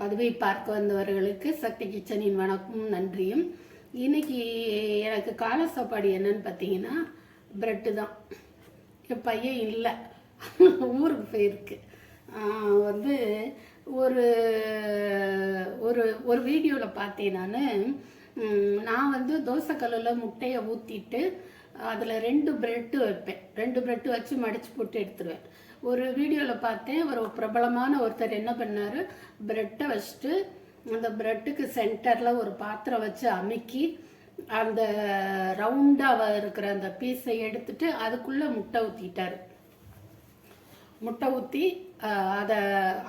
பதவி பார்க்க வந்தவர்களுக்கு சக்தி கிச்சனின் வணக்கமும் நன்றியும். இன்னைக்கு எனக்கு காலை சாப்பாடு என்னன்னு பார்த்தீங்கன்னா ப்ரெட்டு தான். என் பையன் இல்லை, ஊருக்கு போயிருக்கு. வந்து ஒரு ஒரு ஒரு வீடியோவில் பார்த்தேன். நான் வந்து தோசைக்கல்லில் முட்டையை ஊற்றிட்டு அதில் 2 ப்ரெட்டு வைப்பேன். 2 ப்ரெட்டு வச்சு மடித்து போட்டு எடுத்துருவேன். ஒரு வீடியோவில் பார்த்தேன், ஒரு பிரபலமான ஒருத்தர் என்ன பண்ணார், ப்ரெட்டை வச்சுட்டு அந்த ப்ரெட்டுக்கு சென்டரில் ஒரு பாத்திரம் வச்சு அமுக்கி அந்த ரவுண்டாக இருக்கிற அந்த பீஸை எடுத்துட்டு அதுக்குள்ளே முட்டை ஊற்றிட்டார். முட்டை ஊற்றி அதை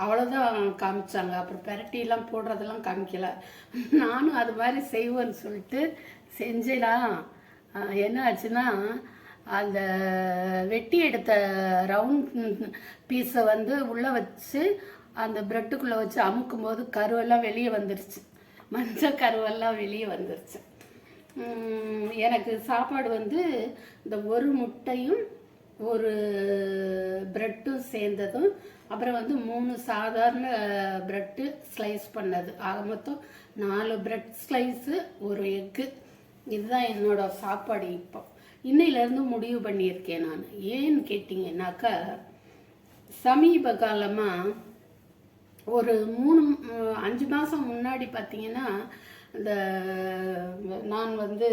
அவ்வளோதான் காமிச்சாங்க. அப்புறம் பெரட்டிலாம் போடுறதெல்லாம் காமிக்கல. நானும் அது மாதிரி செய்வேன்னு சொல்லிட்டு செஞ்சலாம். என்ன ஆச்சுன்னா, அந்த வெட்டி எடுத்த ரவுண்ட் பீஸை வந்து உள்ளே வச்சு அந்த ப்ரெட்டுக்குள்ளே வச்சு அமுக்கும் போது கருவெல்லாம் வெளியே வந்துருச்சு, மஞ்சள் கருவெல்லாம் வெளியே வந்துருச்சு. எனக்கு சாப்பாடு வந்து இந்த ஒரு முட்டையும் ஒரு ப்ரெட்டும் சேர்ந்ததும், அப்புறம் வந்து 3 சாதாரண ப்ரெட்டு ஸ்லைஸ் பண்ணது, ஆக மொத்தம் 4 ப்ரெட் ஸ்லைஸு, ஒரு எக்கு. இதுதான் என்னோட சாப்பாடு. இப்போ இன்னையிலேருந்து முடிவு பண்ணியிருக்கேன் நான். ஏன்னு கேட்டிங்கன்னாக்கா, சமீப காலமாக ஒரு 5 மாதம் முன்னாடி பார்த்தீங்கன்னா, இந்த நான் வந்து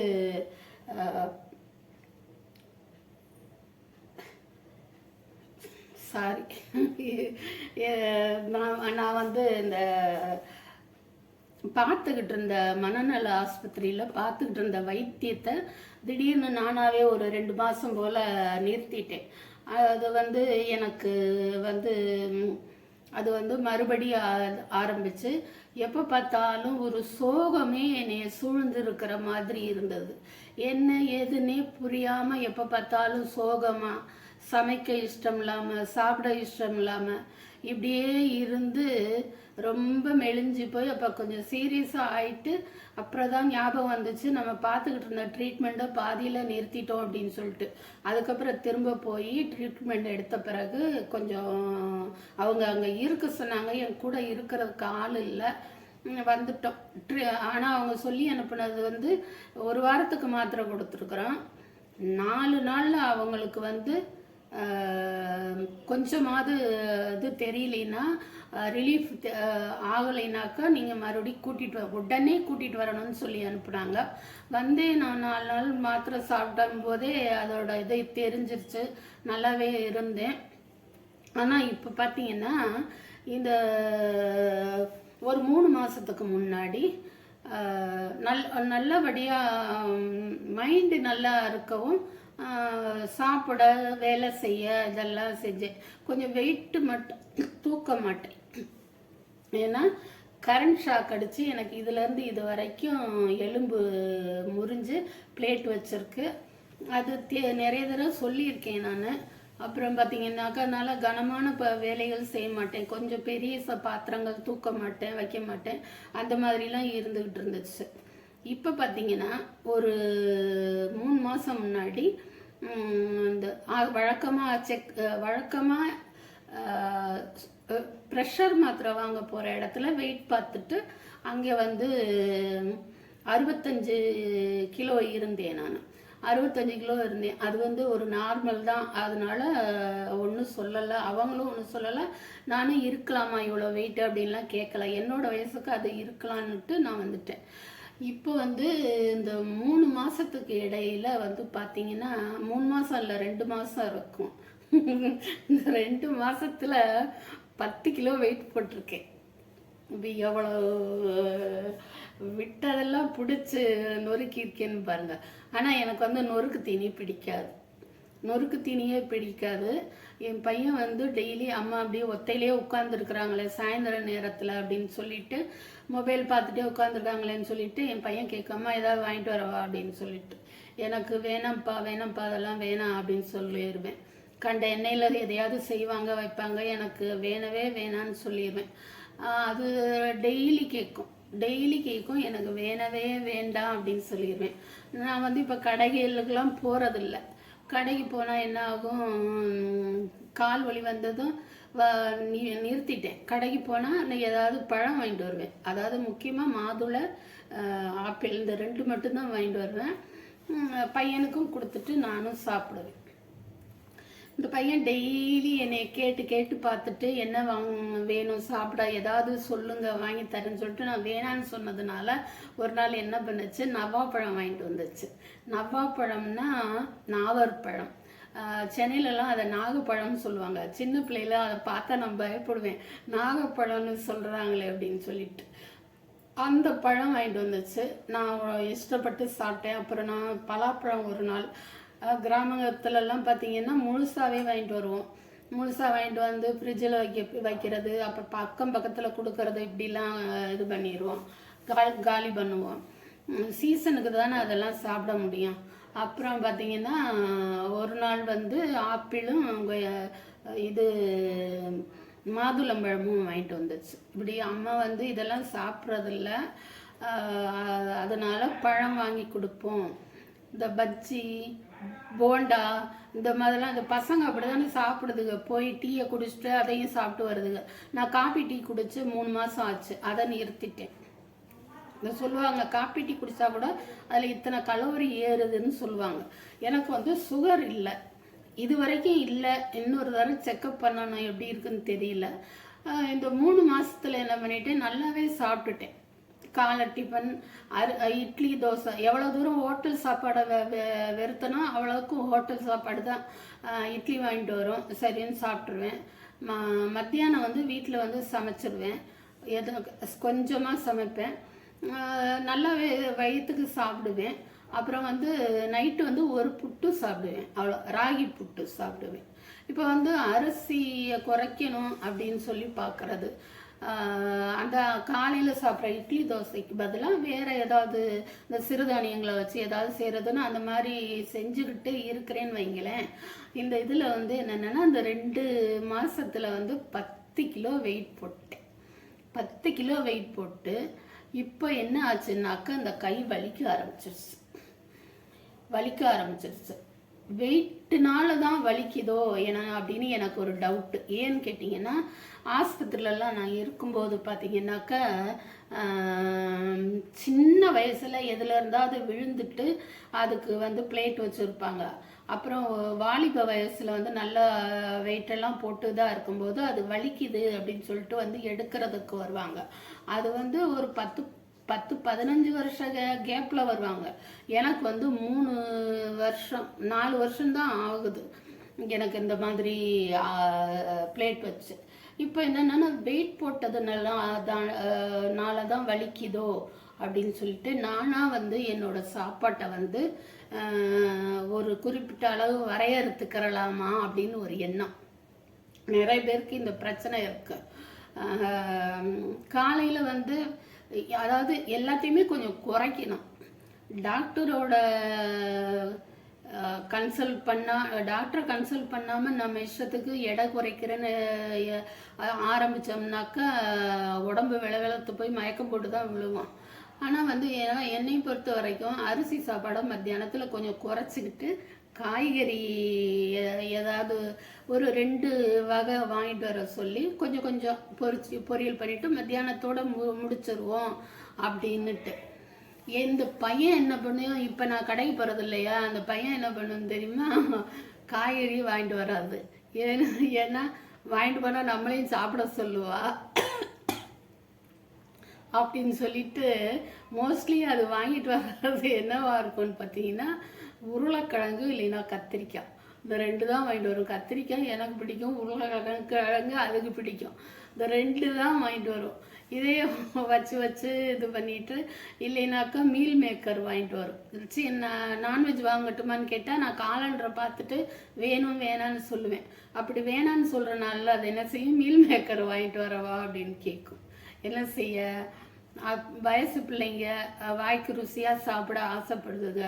நான் வந்து இந்த பார்த்துக்கிட்டு இருந்த மனநல ஆஸ்பத்திரியில் பார்த்துக்கிட்டு இருந்த வைத்தியத்தை திடீர்னு நானாகவே ஒரு 2 மாதம் போல் நிறுத்திட்டேன். அது வந்து எனக்கு வந்து அது வந்து மறுபடியும் ஆரம்பித்து எப்போ பார்த்தாலும் ஒரு சோகமே என்னை சூழ்ந்து இருக்கிற மாதிரி இருந்தது. என்ன ஏதுன்னே புரியாமல் எப்போ பார்த்தாலும் சோகமாக, சமைக்க இஷ்டம் இல்லாமல், சாப்பிட இஷ்டம் இல்லாமல் இப்படியே இருந்து ரொம்ப மெலிஞ்சு போய் அப்போ கொஞ்சம் சீரியஸாக ஆகிட்டு அப்புறம் தான் ஞாபகம் வந்துச்சு, நம்ம பார்த்துக்கிட்டு இருந்த ட்ரீட்மெண்ட்டை பாதியில் நிறுத்திட்டோம் அப்படின்னு சொல்லிட்டு. அதுக்கப்புறம் திரும்ப போய் ட்ரீட்மெண்ட் எடுத்த பிறகு கொஞ்சம் அவங்க அங்கே இருக்க சொன்னாங்க. என் கூட இருக்கிறதுக்கு ஆள் இல்லை, வந்துட்டோம். ஆனால் அவங்க சொல்லி அனுப்புனது வந்து 1 வாரத்துக்கு மாத்திரை கொடுத்துருக்குறோம். 4 நாளில் அவங்களுக்கு வந்து கொஞ்சமாவது இது தெரியலைன்னா, ரிலீஃப் ஆகலைனாக்கா நீங்கள் மறுபடியும் உடனே கூட்டிகிட்டு வரணும்னு சொல்லி அனுப்புனாங்க. நான் 4 நாள் மாத்திரை சாப்பிடும் போதே அதோட இதை தெரிஞ்சிருச்சு, நல்லாவே இருந்தேன். ஆனால் இப்போ பார்த்தீங்கன்னா, இந்த ஒரு 3 மாதத்துக்கு முன்னாடி நல்லபடியாக மைண்டு நல்லா இருக்கவும், சாப்பிட, வேலை செய்ய இதெல்லாம் செஞ்சேன். கொஞ்சம் வெயிட்டு மட்டும் தூக்க மாட்டேன். ஏன்னா கரண்ட் ஷாக் அடித்து எனக்கு இதுலேருந்து இது வரைக்கும் எலும்பு முறிஞ்சு பிளேட் வச்சுருக்கு. அது நிறைய தடவை சொல்லியிருக்கேன் நான். அப்புறம் பார்த்தீங்கன்னாக்கா, அதனால கனமான வேலைகள் செய்ய மாட்டேன், கொஞ்சம் பெரிய பாத்திரங்கள் தூக்க மாட்டேன், வைக்க மாட்டேன், அந்த மாதிரிலாம் இருந்துக்கிட்டு இருந்துச்சு. இப்போ பார்த்தீங்கன்னா ஒரு 3 மாதம் முன்னாடி இந்த வழக்கமாக ப்ரெஷர் மாத்திரை வாங்க போகிற இடத்துல வெயிட் பார்த்துட்டு அங்கே வந்து 65 கிலோ இருந்தேன். நான் 65 கிலோ இருந்தேன். அது வந்து ஒரு நார்மல் தான். அதனால ஒன்றும் சொல்லலை, அவங்களும் ஒன்றும் சொல்லலை. நானும் இருக்கலாமா இவ்வளோ வெயிட்டு அப்படின்லாம் கேட்கல. என்னோடய வயசுக்கு அது இருக்கலான்னுட்டு நான் வந்துட்டேன். இப்போ வந்து இந்த 3 மாதத்துக்கு இடையில வந்து பார்த்தீங்கன்னா, 3 மாதம் இல்லை 2 மாதம் இருக்கும். இந்த 2 மாதத்தில் 10 கிலோ வெயிட் போட்டிருக்கேன். இப்போ எவ்வளோ விட்டதெல்லாம் பிடிச்சி நொறுக்கியிருக்கேன்னு பாருங்கள். ஆனால் எனக்கு வந்து நொறுக்கு தீனி பிடிக்காது, நொறுக்கு தீனியே பிடிக்காது. என் பையன் வந்து டெய்லி அம்மா அப்படியே ஒத்தையிலே உட்காந்துருக்குறாங்களே சாயந்தர நேரத்தில் அப்படின்னு சொல்லிட்டு, மொபைல் பார்த்துட்டே உட்காந்துருக்காங்களேன்னு சொல்லிட்டு என் பையன் கேட்காம ஏதாவது வாங்கிட்டு வரவா அப்படின்னு சொல்லிட்டு, எனக்கு வேணாம்ப்பா அதெல்லாம் வேணாம் அப்படின்னு சொல்லிடுவேன். கண்ட எண்ணெயில் எதையாவது செய்வாங்க வைப்பாங்க, எனக்கு வேணவே வேணான்னு சொல்லிடுவேன். அது டெய்லி கேட்கும், எனக்கு வேணவே வேண்டாம் அப்படின்னு சொல்லிடுவேன். நான் வந்து இப்போ கடைகளுக்கெல்லாம் போகிறதில்ல. கடைக்கு போனால் என்ன ஆகும், கால் வலி வந்ததும் நிறுத்திட்டேன். கடைக்கு போனால் நான் ஏதாவது பழம் வாங்கிட்டு வருவேன். அதாவது முக்கியமாக மாதுளை, ஆப்பிள் இந்த 2 மட்டும்தான் வாங்கிட்டு வருவேன். பையனுக்கும் கொடுத்துட்டு நானும் சாப்பிடுவேன். இந்த பையன் டெய்லி என்னை கேட்டு கேட்டு பார்த்துட்டு என்ன வேணும் சாப்பிட ஏதாவது சொல்லுங்க வாங்கி தரேன்னு சொல்லிட்டு நான் வேணான்னு சொன்னதுனால ஒரு நாள் என்ன பண்ணுச்சு, நவாப்பழம் வாங்கிட்டு வந்துச்சு. நவாப்பழம்னா நாவற்பழம். சென்னையிலலாம் அதை நாகப்பழம்னு சொல்லுவாங்க. சின்ன பிள்ளையில அதை பார்த்தா நான் பயப்படுவேன், நாகப்பழம்னு சொல்கிறாங்களே அப்படின்னு சொல்லிட்டு. அந்த பழம் வாங்கிட்டு வந்துச்சு. நான் இஷ்டப்பட்டு சாப்பிட்டேன். அப்புறம் நான் பலாப்பழம் ஒரு நாள் கிராமத்துலலாம் பார்த்தீங்கன்னா முழுசாகவே வாங்கிட்டு வருவோம். முழுசாக வாங்கிட்டு வந்து ஃப்ரிட்ஜில் வைக்கிறது, அப்புறம் பக்கம் பக்கத்தில் கொடுக்கறது, இப்படிலாம் இது பண்ணிடுவோம், காலி பண்ணுவோம். சீசனுக்கு தானே அதெல்லாம் சாப்பிட முடியும். அப்புறம் பார்த்தீங்கன்னா ஒரு நாள் வந்து ஆப்பிளும் இது மாதுளம்பழமும் வாங்கிட்டு வந்துச்சு. இப்படி அம்மா வந்து இதெல்லாம் சாப்பிட்றதில்ல, அதனால் பழம் வாங்கி கொடுப்போம். இந்த பஜ்ஜி, போண்டா இந்த மாதிரிலாம் இந்த பசங்க அப்படி தானே சாப்பிடுதுங்க. போய் டீயை குடிச்சிட்டு அதையும் சாப்பிட்டு வருதுங்க. நான் காஃபி டீ குடிச்சு 3 மாதம் ஆச்சு, அதை நிறுத்திட்டேன். இதை சொல்லுவாங்க, காப்பி டீ குடித்தா கூட அதில் இத்தனை கலோரி ஏறுதுன்னு சொல்லுவாங்க. எனக்கு வந்து சுகர் இல்லை, இது வரைக்கும் இல்லை. இன்னொரு தடவை செக்கப் பண்ணணும், எப்படி இருக்குன்னு தெரியல. இந்த 3 மாதத்தில் என்ன பண்ணிட்டேன், நல்லாவே சாப்பிட்டுட்டேன். காலை டிஃபன், இட்லி, தோசை. எவ்வளோ தூரம் ஹோட்டல் சாப்பாடை வெறுத்தனோ அவ்வளோக்கும் ஹோட்டல் சாப்பாடு தான். இட்லி வாங்கிட்டு வரும், சரின்னு சாப்பிட்ருவேன். மத்தியானம் வந்து வீட்டில் வந்து சமைச்சிடுவேன். கொஞ்சமாக சமைப்பேன், நல்லா வயிற்றுக்கு சாப்பிடுவேன். அப்புறம் வந்து நைட்டு வந்து ஒரு புட்டு சாப்பிடுவேன், அவ்வளோ, ராகி புட்டு சாப்பிடுவேன். இப்போ வந்து அரிசியை குறைக்கணும் அப்படின்னு சொல்லி பார்க்குறது. அந்த காலையில் சாப்பிட்ற இட்லி தோசைக்கு பதிலாக வேறு ஏதாவது இந்த சிறுதானியங்களை வச்சு ஏதாவது செய்கிறதுன்னு அந்த மாதிரி செஞ்சுக்கிட்டு இருக்கிறேன்னு வைங்களேன். இந்த இதில் வந்து என்னென்னா, இந்த 2 மாதத்தில் வந்து 10 கிலோ வெயிட் போட்டேன். 10 கிலோ வெயிட் போட்டு இப்போ என்ன ஆச்சுன்னாக்கா, இந்த கை வலிக்க ஆரம்பிச்சிருச்சு. வெயிட்டுனால தான் வலிக்குதோ அப்படின்னு எனக்கு ஒரு டவுட்டு. ஏன்னு கேட்டிங்கன்னா, ஆஸ்பத்திரிலலாம் நான் இருக்கும்போது பார்த்தீங்கன்னாக்கா, சின்ன வயசில் எதில் இருந்தாவது விழுந்துட்டு அதுக்கு வந்து பிளேட் வச்சுருப்பாங்க. அப்புறம் வாலிப வயசில் வந்து நல்ல வெயிட்டெல்லாம் போட்டு தான் இருக்கும்போது அது வலிக்குது அப்படின்னு சொல்லிட்டு வந்து எடுக்கிறதுக்கு வருவாங்க. அது வந்து ஒரு 10-15 வருஷ கேப்பில் வருவாங்க. எனக்கு வந்து 3 வருஷம் 4 வருஷம்தான் ஆகுது எனக்கு இந்த மாதிரி பிளேட் வச்சு. இப்போ என்னென்னா, வெயிட் போட்டதுனால தான் வலிக்குதோ அப்படின்னு சொல்லிட்டு நானாக வந்து என்னோட சாப்பாட்டை வந்து ஒரு குறிப்பிட்ட அளவு வரையறுத்துக்கிறலாமா அப்படின்னு ஒரு எண்ணம். நிறைய பேருக்கு இந்த பிரச்சனை இருக்கு. காலையில் வந்து அதாவது எல்லாத்தையுமே கொஞ்சம் குறைக்கணும். டாக்டரை கன்சல்ட் பண்ணாமல் நம்ம இஷ்டத்துக்கு எடை குறைக்கிறேன்னு ஆரம்பித்தோம்னாக்கா உடம்பு வெளத்து போய் மயக்கம் போட்டு தான் விழுவோம். ஆனால் வந்து என்னை பொறுத்த வரைக்கும் அரிசி சாப்பாடை மத்தியானத்தில் கொஞ்சம் குறைச்சிக்கிட்டு காய்கறி ஏதாவது ஒரு 2 வகை வாங்கிட்டு வர சொல்லி கொஞ்சம் கொஞ்சம் பொரியல் பண்ணிவிட்டு மத்தியானத்தோடு முடிச்சிருவோம் அப்படின்னுட்டு. இந்த பையன் என்ன பண்ணுவோம், இப்போ நான் கடைக்கு போகிறது இல்லையா, அந்த பையன் என்ன பண்ணுன்னு தெரியுமா, காய்கறி வாங்கிட்டு வராது. ஏன்னா வாங்கிட்டு போனால் நம்மளையும் சாப்பிட சொல்லுவா அப்படின்னு சொல்லிட்டு மோஸ்ட்லி அது வாங்கிட்டு வர்றது என்னவா இருக்கும்னு பார்த்தீங்கன்னா, உருளைக்கிழங்கு இல்லைன்னா கத்திரிக்காய். இந்த 2 தான் வாங்கிட்டு வரும். கத்திரிக்காய் எனக்கு பிடிக்கும், உருளைக்கிழங்கு அதுக்கு பிடிக்கும். இந்த 2 தான் வாங்கிட்டு வரும். இதே வச்சு இது பண்ணிட்டு இல்லைனாக்கா மீல் மேக்கர் வாங்கிட்டு வரும். நான்வெஜ் வாங்கட்டுமான்னு கேட்டால் நான் காலண்டரை பார்த்துட்டு வேணான்னு சொல்லுவேன். அப்படி வேணான்னு சொல்கிறனால அது என்ன செய்யும், மீல் மேக்கர் வாங்கிட்டு வரவா அப்படின்னு கேட்கும். என்ன செய்ய, வயசு பிள்ளைங்க வாய்க்கு ருசியாக சாப்பிட ஆசைப்படுதுங்க.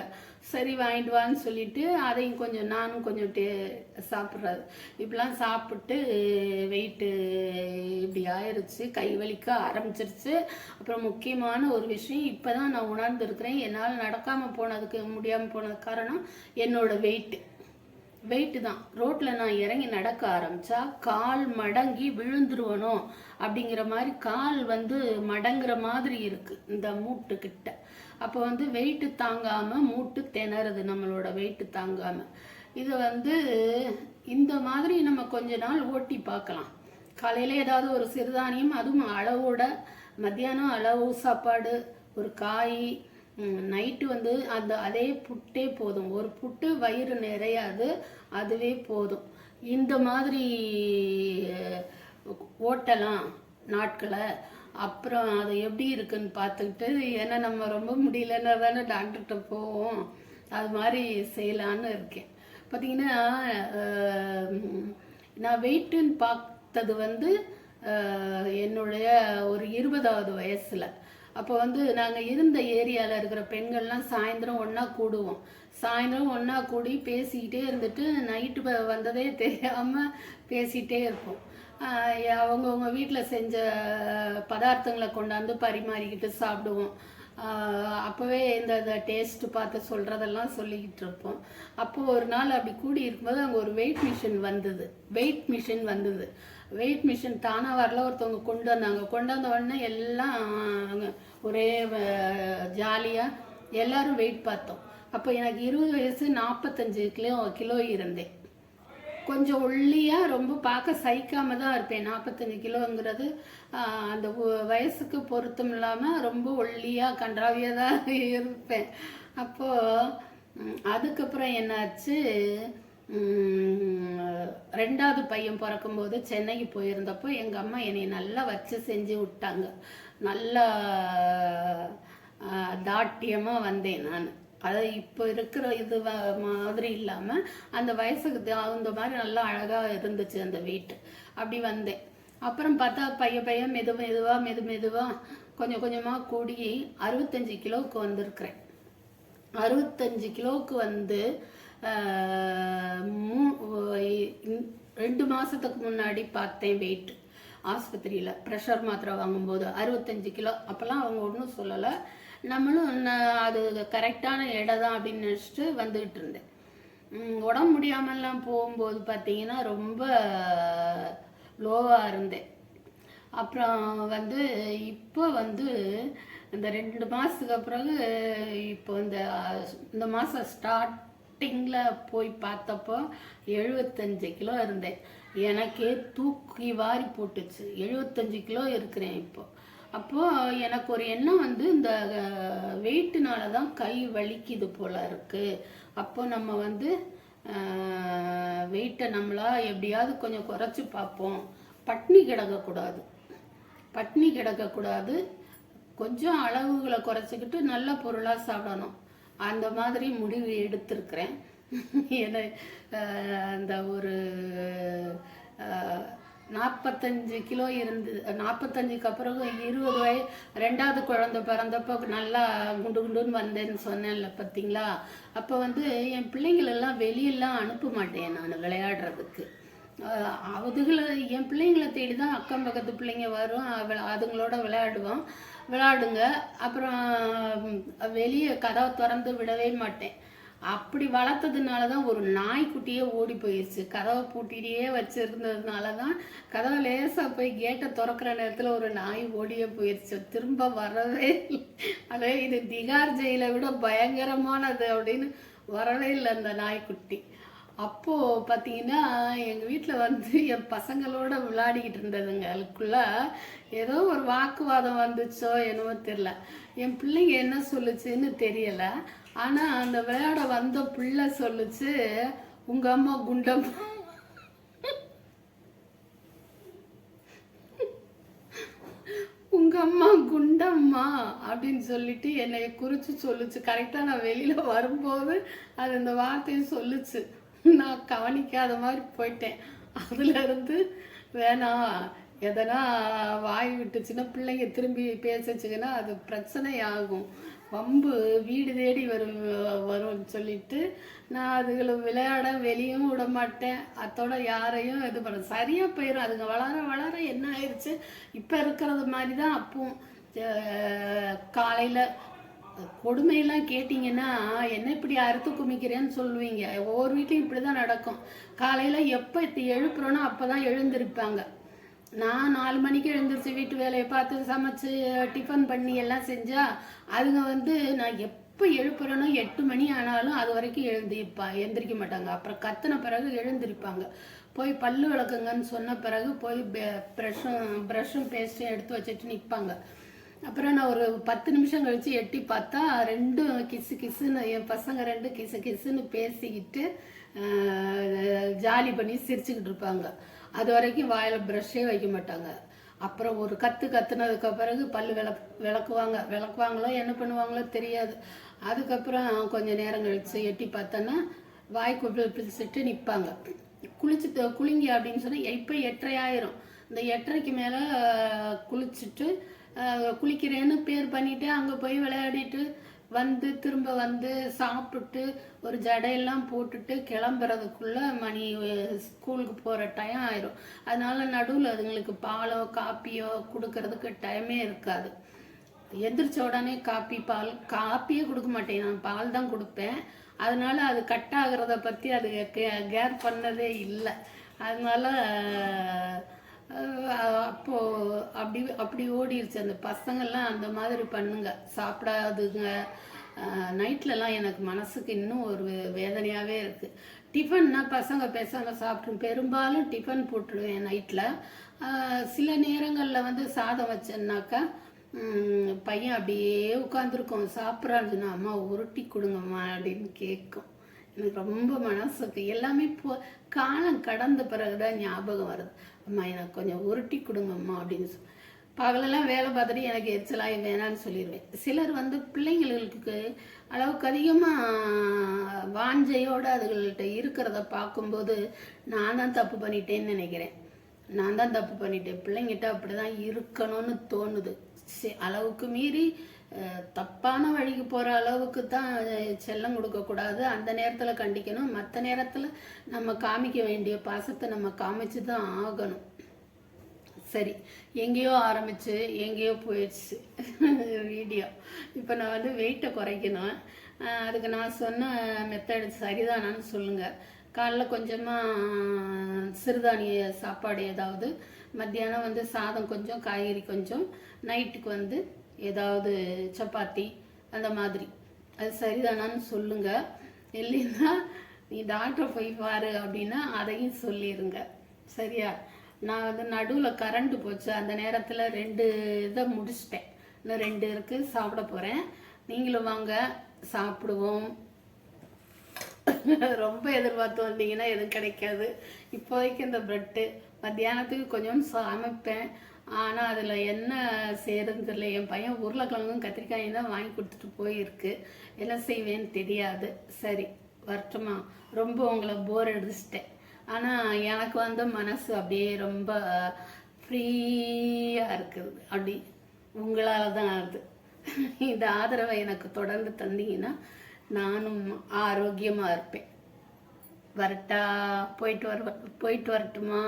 சரி வாங்கிட்டு வான்னு சொல்லிட்டு அதையும் கொஞ்சம் நானும் கொஞ்சம் சாப்பிட்றது. இப்படிலாம் சாப்பிட்டு வெயிட்டு இப்படி ஆயிடுச்சு, கை வலிக்க ஆரம்பிச்சிருச்சு. அப்புறம் முக்கியமான ஒரு விஷயம் இப்போ தான் நான் உணர்ந்துருக்கிறேன். என்னால் நடக்காமல் முடியாமல் போனதுக்கு காரணம் என்னோட வெயிட்டு. வெயிட்டு தான். ரோட்டில் நான் இறங்கி நடக்க ஆரம்பித்தா கால் மடங்கி விழுந்துருவனோ அப்படிங்கிற மாதிரி கால் வந்து மடங்குற மாதிரி இருக்குது இந்த மூட்டுக்கிட்ட. அப்போ வந்து வெயிட்டு தாங்காமல் மூட்டு திணறுது, நம்மளோட வெயிட்டு தாங்காமல். இதை வந்து இந்த மாதிரி நம்ம கொஞ்ச நாள் ஓட்டி பார்க்கலாம். காலையில் ஏதாவது ஒரு சிறுதானியம், அதுவும் அளவோட, மத்தியானம் அளவு சாப்பாடு, ஒரு காய், நைட்டு வந்து அதே புட்டே போதும். ஒரு புட்டு வயிறு நிறையாது, அதுவே போதும். இந்த மாதிரி ஓட்டலாம் நாட்களை. அப்புறம் அது எப்படி இருக்குன்னு பார்த்துக்கிட்டு, ஏன்னா நம்ம ரொம்ப முடியலன்னா தானே டாக்டர்கிட்ட போவோம், அது மாதிரி செய்யலான்னு இருக்கேன். பார்த்தீங்கன்னா நான் வெயிட்டுன்னு பார்த்தது வந்து என்னுடைய ஒரு 20வது வயசில். அப்போ வந்து நாங்கள் இருந்த ஏரியாவில் இருக்கிற பெண்கள்லாம் சாயந்தரம் ஒன்றா கூடுவோம். சாயந்தரம் ஒன்றா கூடி பேசிக்கிட்டே இருந்துட்டு நைட்டு வந்ததே தெரியாமல் பேசிகிட்டே இருப்போம். அவங்கவுங்க வீட்டில் செஞ்ச பதார்த்தங்களை கொண்டாந்து பரிமாறிக்கிட்டு சாப்பிடுவோம். அப்போவே இந்த டேஸ்ட்டு பார்த்து சொல்கிறதெல்லாம் சொல்லிக்கிட்டு இருப்போம். அப்போது ஒரு நாள் அப்படி கூடி இருக்கும்போது அங்கே ஒரு வெயிட் மிஷின் வந்தது. வெயிட் மிஷின் தானாக வரல, ஒருத்தவங்க கொண்டு வந்தாங்க. கொண்டு வந்த உடனே எல்லாம் ஒரே ஜாலியாக எல்லோரும் வெயிட் பார்த்தோம். அப்போ எனக்கு 20 வயசு, 45 கிலோ இருந்தேன். கொஞ்சம் ஒல்லியாக, ரொம்ப பார்க்க சகிக்காமல் தான் இருப்பேன். 45 கிலோங்கிறது அந்த வயசுக்கு பொருத்தம் இல்லாமல் ரொம்ப ஒல்லியாக கன்றாவியாக தான் இருப்பேன். அப்போது அதுக்கப்புறம் என்னாச்சு, 2வது பையன் பிறக்கும்போது சென்னைக்கு போயிருந்தப்போ எங்கள் அம்மா என்னை நல்லா வச்சு செஞ்சு விட்டாங்க. நல்லா தாட்டியமாக வந்தேன் நான். அது இப்போ இருக்கிற இது மாதிரி இல்லாமல் அந்த வயசுக்கு தகுந்த மாதிரி நல்லா அழகாக இருந்துச்சு அந்த வெயிட். அப்படி வந்தேன். அப்புறம் பார்த்தா பையன் மெதுவாக கொஞ்சம் கொஞ்சமாக கூடி 65 கிலோவுக்கு வந்திருக்கிறேன். 65 கிலோவுக்கு வந்து 2 மாதத்துக்கு முன்னாடி பார்த்தேன் வெயிட் ஆஸ்பத்திரியில். ப்ரெஷர் மாத்திரை வாங்கும்போது 65 கிலோ. அப்போல்லாம் அவங்க ஒன்றும் சொல்லலை, நம்மளும் அது கரெக்டான எடை தான் அப்படின்னு நினச்சிட்டு வந்துக்கிட்டு இருந்தேன். உடம்பு முடியாமல்லாம் போகும்போது பார்த்தீங்கன்னா ரொம்ப லோவாக இருந்தேன். அப்புறம் வந்து இப்போ வந்து இந்த 2 மாதத்துக்கு பிறகு இப்போ இந்த மாதம் ஸ்டார்டிங்கில் போய் பார்த்தப்போ 75 கிலோ இருந்தேன். எனக்கே தூக்கி வாரி போட்டுச்சு. 75 கிலோ இருக்கிறேன் இப்போ. அப்போது எனக்கு ஒரு எண்ணம் வந்து இந்த வெயிட்டுனால தான் கை வலிக்குது போல் இருக்குது. அப்போ நம்ம வந்து வெயிட்டை நம்மளா எப்படியாவது கொஞ்சம் குறைச்சி பார்ப்போம். பட்னி கிடக்கக்கூடாது, கொஞ்சம் அளவுகளை குறைச்சிக்கிட்டு நல்ல பொருளாக சாப்பிடணும். அந்த மாதிரி முடிவு எடுத்திருக்கிறேன். ஏன்னா அந்த ஒரு 45 கிலோ இருந்து 45க்கு அப்புறம் 20 வயசு 2வது குழந்தை பிறந்தப்போ நல்லா குண்டுன்னு வந்தேன்னு சொன்னேன்ல பார்த்தீங்களா. அப்போ வந்து என் பிள்ளைங்களெல்லாம் வெளியெல்லாம் அனுப்ப மாட்டேன் நான் விளையாடுறதுக்கு. என் பிள்ளைங்களை தேடி தான் அக்கம் பக்கத்து பிள்ளைங்க வரும், அதுங்களோட விளையாடுங்க. அப்புறம் வெளியே கதவை திறந்து விடவே மாட்டேன். அப்படி வளர்த்ததுனால தான் ஒரு நாய்க்குட்டியே ஓடி போயிடுச்சு. கதவை பூட்டிகிட்டே வச்சுருந்ததுனால தான் கதவை லேசாக போய் கேட்டை திறக்கிற நேரத்தில் ஒரு நாய் ஓடியே போயிடுச்சு. திரும்ப வரவே இல்லை. இது திகார் ஜெயிலை விட பயங்கரமானது அப்படின்னு வரவே இல்லை அந்த நாய்க்குட்டி. அப்போது பார்த்தீங்கன்னா எங்கள் வீட்டில் வந்து என் பசங்களோட விளையாடிக்கிட்டு இருந்ததுங்க. அதுக்குள்ள ஏதோ ஒரு வாக்குவாதம் வந்துச்சோ என்னவோ தெரில. என் பிள்ளைங்க என்ன சொல்லுச்சுன்னு தெரியலை. ஆனால் அந்த விளையாட வந்த பிள்ளை சொல்லுச்சு, உங்கள் அம்மா குண்டம்மா. உங்கள் அம்மா குண்டம்மா அப்படின்னு சொல்லிட்டு என்னை குறித்து சொல்லுச்சு. கரெக்டாக நான் வெளியில் வரும்போது அது இந்த வார்த்தையை சொல்லுச்சு. நான் கவனிக்காத மாதிரி போயிட்டேன். அதுலேருந்து வேணாம், எதனா வாய் விட்டுச்சுன்னா பிள்ளைங்க திரும்பி பேசிச்சுங்கன்னா அது பிரச்சனை ஆகும், வம்பு வீடு தேடி வரும்னு சொல்லிட்டு நான் அதுகளை விளையாட வெளியும் விட மாட்டேன். அதோட யாரையும் இது பண்ண சரியாக போயிடும். அதுங்க வளர என்ன ஆயிடுச்சு, இப்போ இருக்கிறது மாதிரி தான் அப்பவும் காலையில் கொடுமையெல்லாம் கேட்டிங்கன்னா என்ன இப்படி அறுத்து குமிக்கிறேன்னு சொல்லுவீங்க. ஒவ்வொரு வீட்லையும் இப்படி தான் நடக்கும். காலையில் எப்போ எழுப்புறோனோ அப்போ தான் எழுந்திருப்பாங்க. நான் 4 மணிக்கு எழுந்திரிச்சு வீட்டு வேலையை பார்த்து சமைச்சு டிஃபன் பண்ணி எல்லாம் செஞ்சால் அதுங்க வந்து நான் எப்போ எழுப்புறேனோ 8 மணி ஆனாலும் அது வரைக்கும் எந்திரிக்க மாட்டாங்க. அப்புறம் கத்தின பிறகு எழுந்திருப்பாங்க. போய் பல்லு விளக்குங்கன்னு சொன்ன பிறகு போய் ப்ரஷ்ஷும் பேஸ்ட்டும் எடுத்து வச்சுட்டு நிற்பாங்க. அப்புறம் நான் ஒரு 10 நிமிஷம் கழித்து எட்டி பார்த்தா 2 கிசு கிசுன்னு என் பசங்க 2 கிசு கிசுன்னு பேசிக்கிட்டு ஜாலி பண்ணி சிரிச்சுக்கிட்டு இருப்பாங்க. அது வரைக்கும் வாயில் ப்ரஷ்ஷே வைக்க மாட்டாங்க. அப்புறம் ஒரு கத்துனதுக்கு பிறகு பல்லு விளக்குவாங்களோ என்ன பண்ணுவாங்களோ தெரியாது. அதுக்கப்புறம் கொஞ்சம் நேரம் கழித்து எட்டி பார்த்தோன்னா வாய்க்கு பிடிச்சிட்டு நிற்பாங்க. குளிங்க அப்படின்னு சொன்னால் இப்போ 8:30 ஆயிரும். இந்த 8:30க்கு மேலே குளிச்சுட்டு குளிக்கிறேன்னு பேர் பண்ணிவிட்டு அங்கே போய் விளையாடிட்டு திரும்ப வந்து சாப்பிட்டு ஒரு ஜடையெல்லாம் போட்டுட்டு கிளம்புறதுக்குள்ளே மணி ஸ்கூலுக்கு போகிற டைம் ஆயிரும். அதனால நடுவில் அதுங்களுக்கு பாலோ காப்பியோ கொடுக்கறதுக்கு டைமே இருக்காது. எந்திரிச்ச உடனே காப்பியே கொடுக்க மாட்டேன், நான் பால் தான் கொடுப்பேன். அதனால அது கட் ஆகிறத பற்றி அது கேர் பண்ணதே இல்லை. அதனால அப்போது அப்படி ஓடிடுச்சு. அந்த பசங்கள்லாம் அந்த மாதிரி பண்ணுங்க, சாப்பிடாதுங்க. நைட்லலாம் எனக்கு மனசுக்கு இன்னும் ஒரு வேதனையாகவே இருக்குது. டிஃபன்னா பசங்க பேசாமல் சாப்பிட்ரும். பெரும்பாலும் டிஃபன் போட்டுடுவேன் நைட்டில். சில நேரங்களில் வந்து சாதம் வச்சேன்னாக்கா பையன் அப்படியே உட்காந்துருக்கோம். சாப்பிட்றாருன்னா அம்மா உருட்டி கொடுங்கம்மா அப்படின்னு கேட்கும். எனக்கு ரொம்ப மனசுக்கு எல்லாமே காலம் கடந்த பிறகுதான் ஞாபகம் வருது. அம்மா எனக்கு கொஞ்சம் உருட்டி கொடுங்கம்மா அப்படின்னு பகலெல்லாம் வேலை பார்த்துட்டு எனக்கு எரிச்சலாக வேணான்னு சொல்லிடுவேன். சிலர் வந்து பிள்ளைங்களுக்கு அளவுக்கு அதிகமாக வாஞ்சையோடு அதுகள்கிட்ட இருக்கிறத பார்க்கும்போது நான் தான் தப்பு பண்ணிட்டேன்னு நினைக்கிறேன். நான் தான் தப்பு பண்ணிட்டேன், பிள்ளைங்கிட்ட அப்படி தான் இருக்கணும்னு தோணுது. அளவுக்கு மீறி தப்பான வழிக்கு போகிற அளவுக்கு தான் செல்லம் கொடுக்கக்கூடாது. அந்த நேரத்தில் கண்டிக்கணும். மற்ற நேரத்தில் நம்ம காமிக்க வேண்டிய பாசத்தை நம்ம காமிச்சு தான் ஆகணும். சரி, எங்கேயோ ஆரம்பித்து எங்கேயோ போயிடுச்சு வீடியோ. இப்போ நான் வந்து வெயிட்டை குறைக்கணும். அதுக்கு நான் சொன்ன மெத்தட் சரிதானான்னு சொல்லுங்கள். காலைல கொஞ்சமாக சிறுதானிய சாப்பாடு ஏதாவது, மத்தியானம் வந்து சாதம் கொஞ்சம், காய்கறி கொஞ்சம், நைட்டுக்கு வந்து ஏதாவது சப்பாத்தி அந்த மாதிரி. அது சரிதானான்னு சொல்லுங்கள். இல்லைன்னா நீ டாக்டரை போய் பாரு அப்படின்னா அதையும் சொல்லிடுங்க. சரியா? நான் வந்து நடுவில் கரண்ட் போச்சு, அந்த நேரத்தில் 2 இதை முடிச்சிட்டேன். இன்னும் 2 இருக்குது, சாப்பிட போகிறேன். நீங்களும் வாங்க சாப்பிடுவோம். ரொம்ப எதிர்பார்த்து வந்தீங்கன்னா எதுவும் கிடைக்காது. இப்போதைக்கு இந்த ப்ரெட்டு மத்தியானத்துக்கு கொஞ்சம் சமைப்பேன். ஆனால் அதில் என்ன செய்யறதுன்னு தெரியல. என் பையன் உருளைக்கிழங்கும் கத்திரிக்காயும் தான் வாங்கி கொடுத்துட்டு போயிருக்கு. என்ன செய்வேன்னு தெரியாது. சரி வரட்டுமா? ரொம்ப உங்களை போர் அடிச்சிட்டேன். ஆனால் எனக்கு வந்து மனசு அப்படியே ரொம்ப ஃப்ரீயாக இருக்குது. அப்படி உங்களால் தான் ஆகுது. இந்த ஆதரவை எனக்கு தொடர்ந்து தந்தீங்கன்னா நானும் ஆரோக்கியமாக இருப்பேன். வரட்டா? போயிட்டு வரட்டுமா?